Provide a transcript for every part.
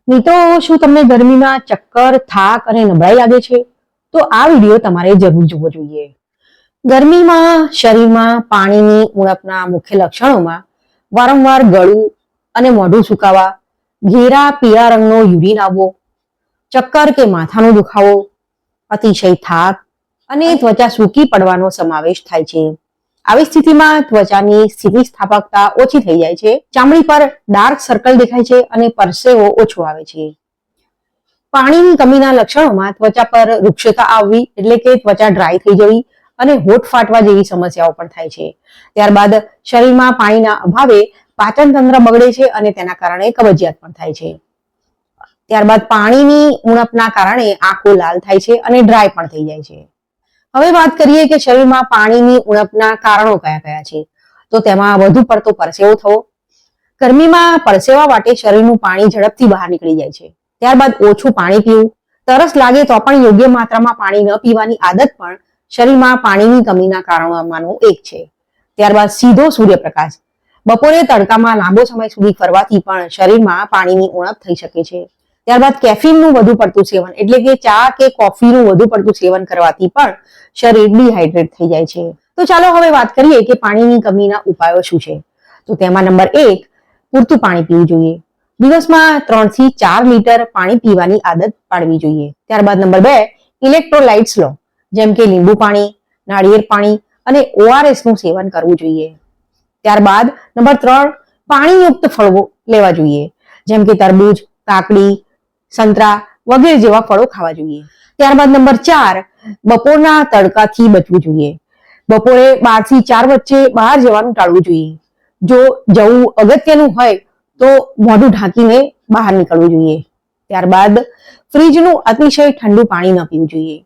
મિત્રો, શું તમને ગરમીમાં ચક્કર, થાક અને નબળાઈ લાગે છે? તો આ વિડીયો તમારે જરૂર જોવો જોઈએ. ગરમીમાં શરીરમાં પાણીની ઉણપના મુખ્ય લક્ષણોમાં વારંવાર ગળું અને મોઢું સુકાવા, ઘેરા પીળા રંગનો યુરિન આવવો, ચક્કર કે માથાનો દુખાવો, અતિશય થાક અને ત્વચા સૂકી પડવાનો સમાવેશ થાય છે. આવી સ્થિતિમાં ત્વચાની સ્થિતિસ્થાપકતા ઓછી થઈ જાય છે, ચામડી પર ડાર્ક સર્કલ દેખાય છે અને પરસેવો ઓછો આવે છે. પાણીની કમીના લક્ષણોમાં ત્વચા પર રૂક્ષતા આવવી, એટલે કે ત્વચા ડ્રાય થઈ જવી અને હોઠ ફાટવા જેવી સમસ્યાઓ પણ થાય છે. ત્યારબાદ શરીરમાં પાણીના અભાવે પાચન તંત્ર બગડે છે અને તેના કારણે કબજિયાત પણ થાય છે. ત્યારબાદ પાણીની ઉણપના કારણે આંખો લાલ થાય છે અને ડ્રાય પણ થઈ જાય છે. હવે વાત કરીએ કે શરીરમાં પાણીની ઉણપના કારણો કયા કયા છે. તો તેમાં વધુ પડતો પરસેવો થવો. ગરમીમાં પરસેવા વાટે શરીરનું પાણી ઝડપથી બહાર નીકળી જાય છે. ત્યારબાદ ઓછું પાણી પીવું. તરસ લાગે તો પણ યોગ્ય માત્રામાં પાણી ન પીવાની આદત પણ શરીરમાં પાણીની કમીના કારણોમાંનું એક છે. ત્યારબાદ સીધો સૂર્યપ્રકાશ. બપોરે તડકામાં લાંબો સમય સુધી ફરવાથી પણ શરીરમાં પાણીની ઉણપ થઈ શકે છે. ત્યારબાદ કેફીનનું વધુ પડતું સેવન, એટલે કે ચા કે કોફીનું વધુ પડતું સેવન કરવાથી પણ શરીર ડિહાઇડ્રેટ થઈ જાય છે. તો ચાલો હવે વાત કરીએ કે પાણીની કમીના ઉપાયો શું છે. તો તેમાં નંબર 1, પૂરતું પાણી પીવું જોઈએ. દિવસમાં 3 થી 4 લીટર પાણી પીવાની આદત પાડવી જોઈએ. ત્યારબાદ નંબર 2, ઇલેક્ટ્રોલાઇટ્સ લો, જેમ કે લીંબુ પાણી, નાળિયેર પાણી અને ORS નું સેવન કરવું જોઈએ. ત્યારબાદ નંબર 3, પાણીયુક્ત ફળો લેવા જોઈએ, જેમ કે તરબૂચ, કાકડી, સંતરા વગેરે જેવા ફળો ખાવા જોઈએ. ત્યારબાદ નંબર 4, બપોરના તડકાથી બચવું જોઈએ. બપોરે 12 થી 4 વચ્ચે બહાર જવાનું ટાળવું જોઈએ. જો જવું અગત્યનું હોય તો મોઢું ઢાંકીને બહાર નીકળવું જોઈએ. ત્યારબાદ ફ્રીજનું અતિશય ઠંડુ પાણી ન પીવું જોઈએ.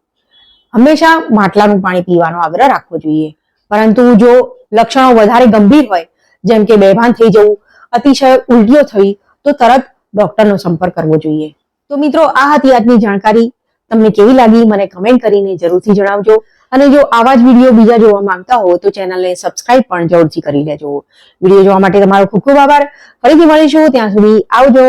હંમેશા માટલાનું પાણી પીવાનો આગ્રહ રાખવો જોઈએ. પરંતુ જો લક્ષણો વધારે ગંભીર હોય, જેમ કે બેભાન થઈ જવું, અતિશય ઉલટીઓ થવી, તો તરત ડોક્ટરનો સંપર્ક કરવો જોઈએ. તો મિત્રો, આ હતી આજની જાણકારી. તમને કેવી લાગી મને કમેન્ટ કરીને જરૂરથી જણાવજો. અને જો આવા જ વિડીયો બીજા જોવા માંગતા હો તો ચેનલને સબસ્ક્રાઇબ પણ જરૂરથી કરી લેજો. વિડીયો જોવા માટે તમારો ખૂબ ખૂબ આભાર. ફરીથી મળીશું, ત્યાં સુધી આવજો.